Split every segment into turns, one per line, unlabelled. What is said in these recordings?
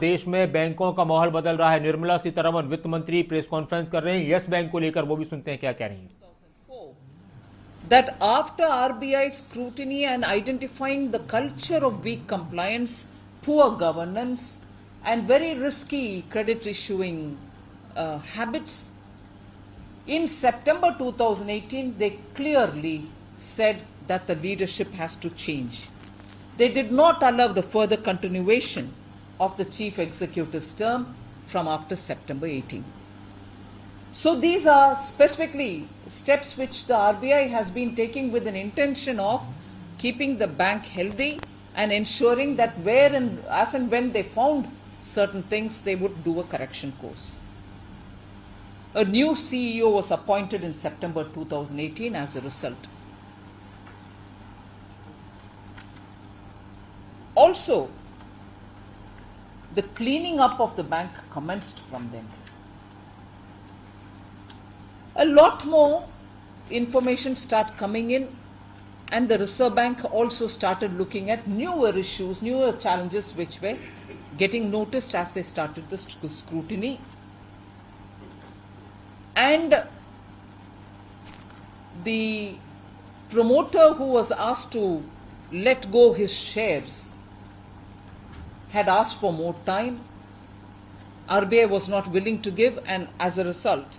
देश में बैंकों का माहौल बदल रहा है। निर्मला सीतारमण वित्त मंत्री प्रेस कॉन्फ्रेंस कर रहे हैं यस बैंक को लेकर, वो भी सुनते हैं क्या कह रही हैं।
That after RBI scrutiny and identifying the culture of weak compliance, poor governance, and very risky credit issuing habits, in September 2018, they clearly said that the leadership has to change. They did not allow the further continuation of the chief executive's term from after September 18. So these are specifically steps which the RBI has been taking with an intention of keeping the bank healthy and ensuring that where and as and when they found certain things, they would do a correction course. A new CEO was appointed in September 2018 as a result. Also, the cleaning up of the bank commenced from then. A lot more information started coming in, and the Reserve Bank also started looking at newer issues, newer challenges which were getting noticed as they started the scrutiny. And the promoter who was asked to let go his shares had asked for more time. RBI was not willing to give, and as a result,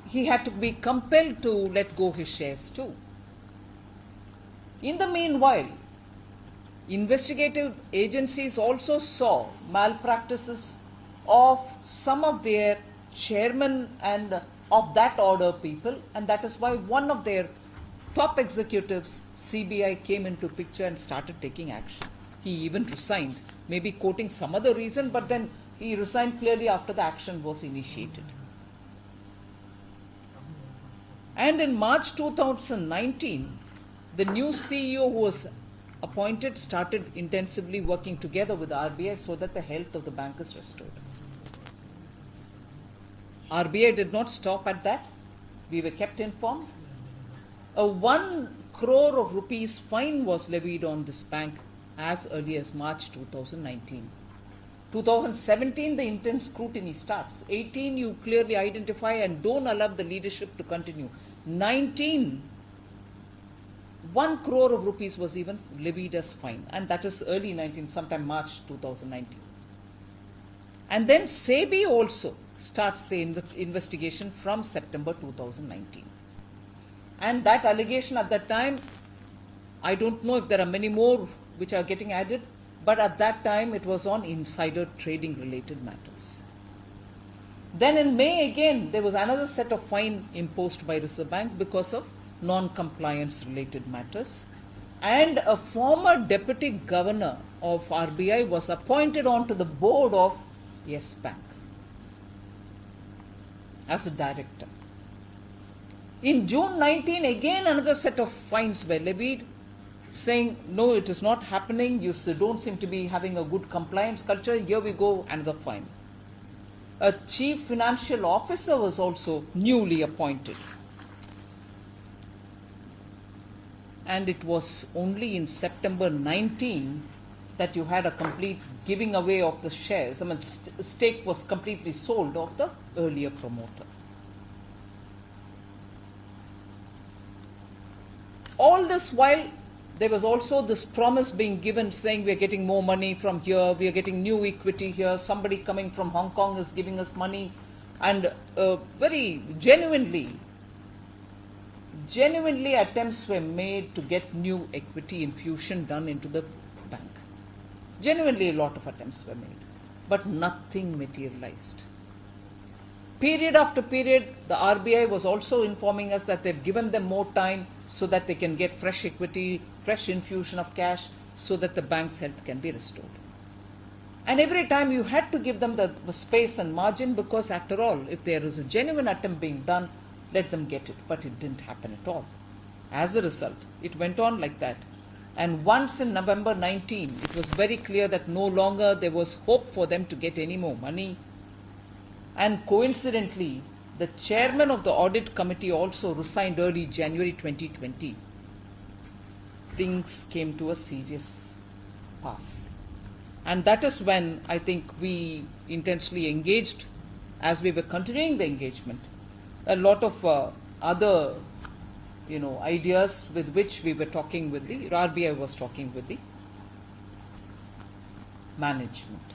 he had to be compelled to let go his shares too. In the meanwhile, investigative agencies also saw malpractices of some of their chairmen and of that order people, and that is why one of their top executives, CBI, came into picture and started taking action. He even resigned, maybe quoting some other reason, but then he resigned clearly after the action was initiated. And in March 2019, the new CEO who was appointed started intensively working together with the RBI so that the health of the bank is restored. RBI did not stop at that. We were kept informed. A 1 crore of rupees fine was levied on this bank as early as March 2019. 2017, the intense scrutiny starts. 18, you clearly identify and don't allow the leadership to continue. 19, 1 crore of rupees was even levied as fine, and that is early 19, sometime March 2019. And then SEBI also starts the investigation from September 2019. And that allegation at that time, I don't know if there are many more which are getting added, but at that time it was on insider trading related matters. Then in May again, there was another set of fine imposed by Reserve Bank because of non-compliance related matters. And a former deputy governor of RBI was appointed onto the board of Yes Bank as a director. In June 19, again another set of fines were levied, saying, no, it is not happening, you don't seem to be having a good compliance culture, here we go, another fine. A chief financial officer was also newly appointed. And it was only in September 19 that you had a complete giving away of the shares. I mean, stake was completely sold of the earlier promoter. All this while, there was also this promise being given saying we are getting more money from here, we are getting new equity here, somebody coming from Hong Kong is giving us money, and very genuinely attempts were made to get new equity infusion done into the bank. Genuinely a lot of attempts were made, but nothing materialized. Period after period, the RBI was also informing us that they've given them more time so that they can get fresh equity, fresh infusion of cash, so that the bank's health can be restored. And every time you had to give them the space and margin, because after all, if there is a genuine attempt being done, let them get it. But it didn't happen at all. As a result, it went on like that. And once in November 19, it was very clear that no longer there was hope for them to get any more money. And coincidentally, the chairman of the audit committee also resigned early January 2020. Things came to a serious pass. And that is when I think we intensely engaged, as we were continuing the engagement, a lot of other ideas with which we were talking with the RBI was talking with the management.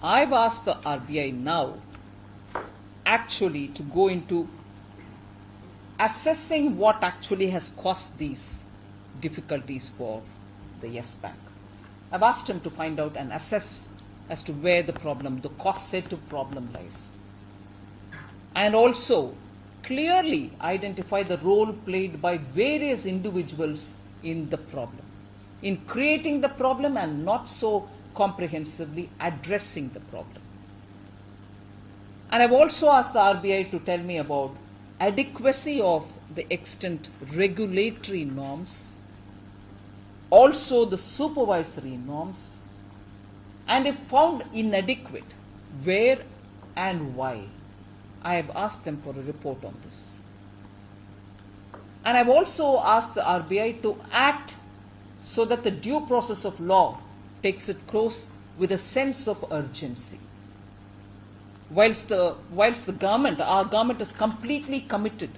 I've asked the RBI now actually to go into assessing what actually has caused these difficulties for the Yes Bank. I've asked him to find out and assess as to where the problem, the causative problem lies. And also clearly identify the role played by various individuals in the problem, in creating the problem and not so comprehensively addressing the problem. And I've also asked the RBI to tell me about adequacy of the extant regulatory norms, also the supervisory norms, and if found inadequate, where and why. I have asked them for a report on this. And I've also asked the RBI to act so that the due process of law takes its course with a sense of urgency. Whilst the government, our government is completely committed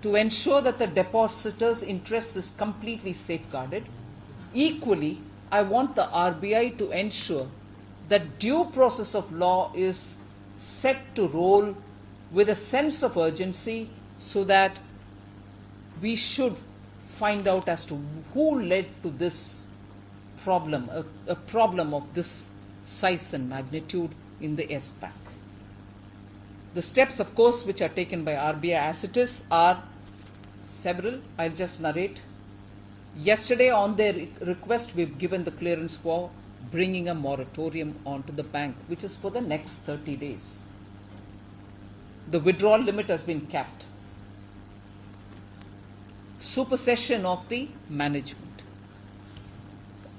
to ensure that the depositor's interest is completely safeguarded, equally, I want the RBI to ensure that due process of law is set to roll with a sense of urgency so that we should find out as to who led to this problem, a problem of this size and magnitude in the Yes Bank. The steps, of course, which are taken by RBI as it is are several. I'll just narrate. Yesterday, on their request, we've given the clearance for bringing a moratorium onto the bank, which is for the next 30 days. The withdrawal limit has been capped. Supersession of the management,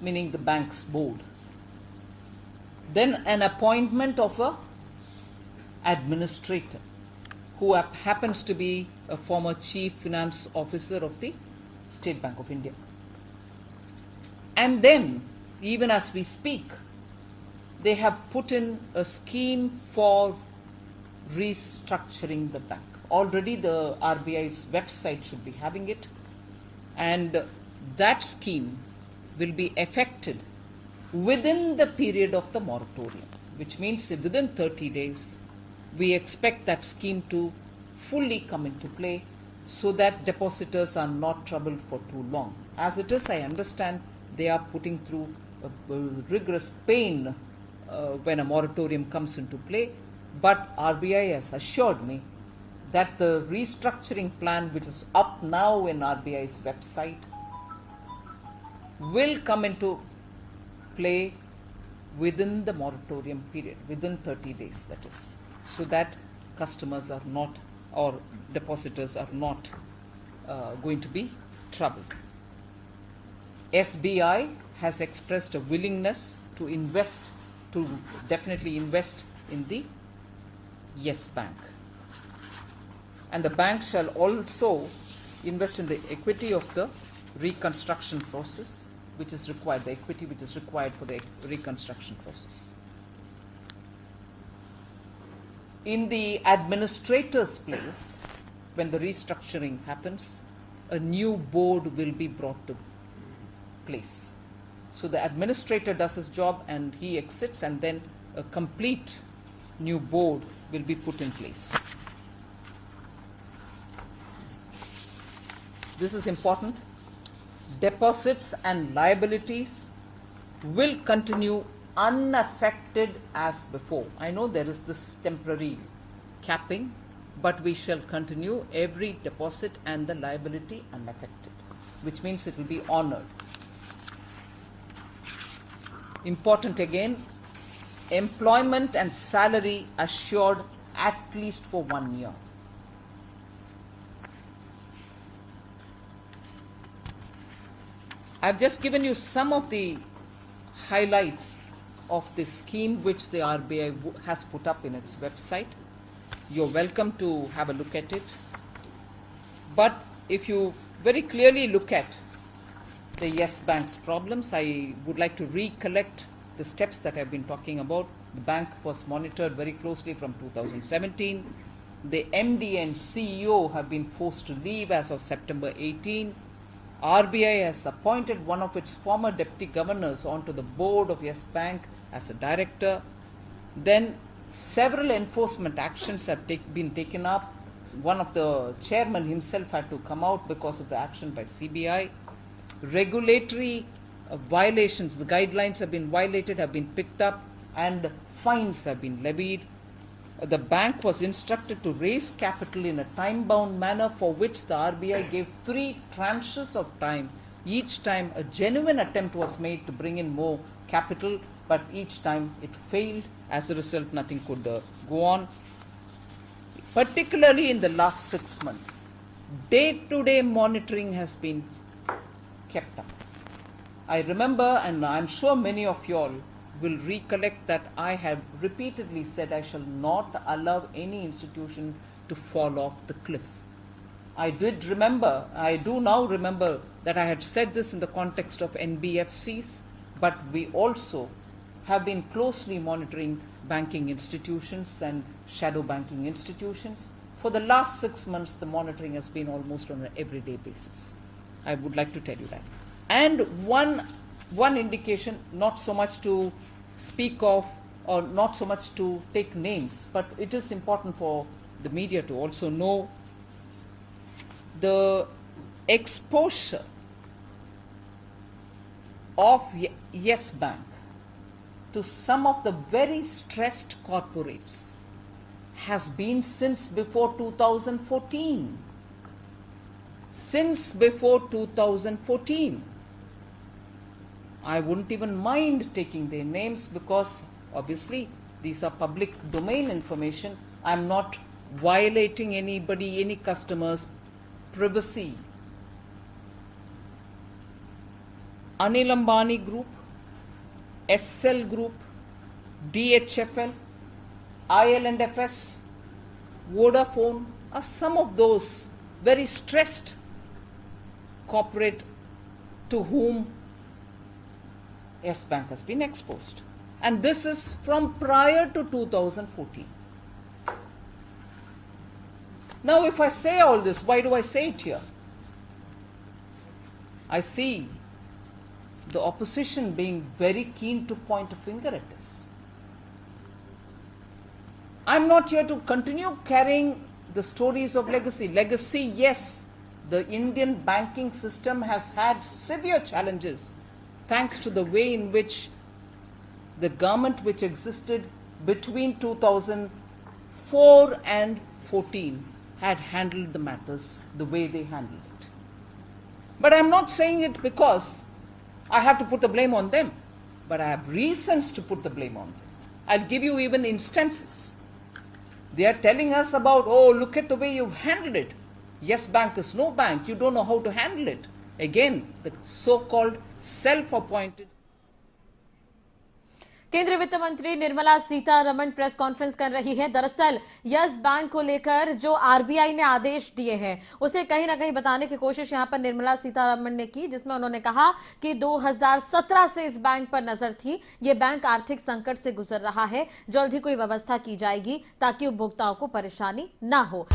meaning the bank's board. Then an appointment of a administrator who happens to be a former chief finance officer of the State Bank of India. And then, even as we speak, they have put in a scheme for restructuring the bank. Already the RBI's website should be having it, and that scheme will be effected within the period of the moratorium, which means within 30 days, we expect that scheme to fully come into play so that depositors are not troubled for too long. As it is, I understand they are putting through a rigorous pain when a moratorium comes into play, but RBI has assured me that the restructuring plan, which is up now in RBI's website, will come into play within the moratorium period, within 30 days, that is, so that customers are not, or depositors are not going to be troubled. SBI has expressed a willingness to invest, to definitely invest in the Yes Bank. And the bank shall also invest in the equity of the reconstruction process, which is required, the equity which is required for the reconstruction process. In the administrator's place, when the restructuring happens, a new board will be brought to place. So the administrator does his job and he exits, and then a complete new board will be put in place. This is important. Deposits and liabilities will continue unaffected as before. I know there is this temporary capping, but we shall continue every deposit and the liability unaffected, which means it will be honored. Important again, employment and salary assured at least for 1 year. I've just given you some of the highlights of this scheme which the RBI has put up in its website. You're welcome to have a look at it. But if you very clearly look at the Yes Bank's problems, I would like to recollect the steps that I've been talking about. The bank was monitored very closely from 2017. The MD and CEO have been forced to leave as of September 18. RBI has appointed one of its former deputy governors onto the board of Yes Bank as a director. Then several enforcement actions have been taken up. One of the chairman himself had to come out because of the action by CBI. Regulatory violations, the guidelines have been violated, have been picked up, and fines have been levied. The bank was instructed to raise capital in a time-bound manner, for which the RBI gave 3 tranches of time. Each time a genuine attempt was made to bring in more capital, but each time it failed. As a result, nothing could go on. Particularly in the last 6 months, day-to-day monitoring has been kept up. I remember, and I'm sure many of you all will recollect, that I have repeatedly said I shall not allow any institution to fall off the cliff. I do now remember that I had said this in the context of NBFCs, but we also have been closely monitoring banking institutions and shadow banking institutions. For the last 6 months, the monitoring has been almost on an everyday basis. I would like to tell you that. And one indication, not so much to speak of or not so much to take names, but it is important for the media to also know the exposure of Yes Bank to some of the very stressed corporates has been since before 2014. Since before 2014. I wouldn't even mind taking their names because obviously these are public domain information. I'm not violating anybody, any customer's privacy. Anil Ambani Group, SL Group, DHFL, IL&FS, Vodafone are some of those very stressed corporate to whom Yes Bank has been exposed. And this is from prior to 2014. Now, if I say all this, why do I say it here? I see the opposition being very keen to point a finger at us. I'm not here to continue carrying the stories of legacy. Legacy, yes, the Indian banking system has had severe challenges thanks to the way in which the government which existed between 2004 and 14 had handled the matters the way they handled it. But I'm not saying it because I have to put the blame on them, but I have reasons to put the blame on them. I'll give you even instances. They are telling us about, oh, look at the way you've handled it. Yes Bank is no bank. You don't know how to handle it. Again, the so-called self-appointed.
केंद्रीय वित्त मंत्री Nirmala Sitharaman press conference कर रही है। दरअसल yes bank को लेकर जो आरबीआई ने आदेश दिए हैं उसे कहीं ना कहीं बताने की कोशिश यहां पर निर्मला सीतारमण ने की, जिसमें उन्होंने कहा कि 2017 से इस बैंक पर नजर थी। यह बैंक आर्थिक संकट से गुजर रहा है, जल्द ही कोई व्यवस्था की जाएगी ताकि उपभोक्ताओं को परेशानी ना हो।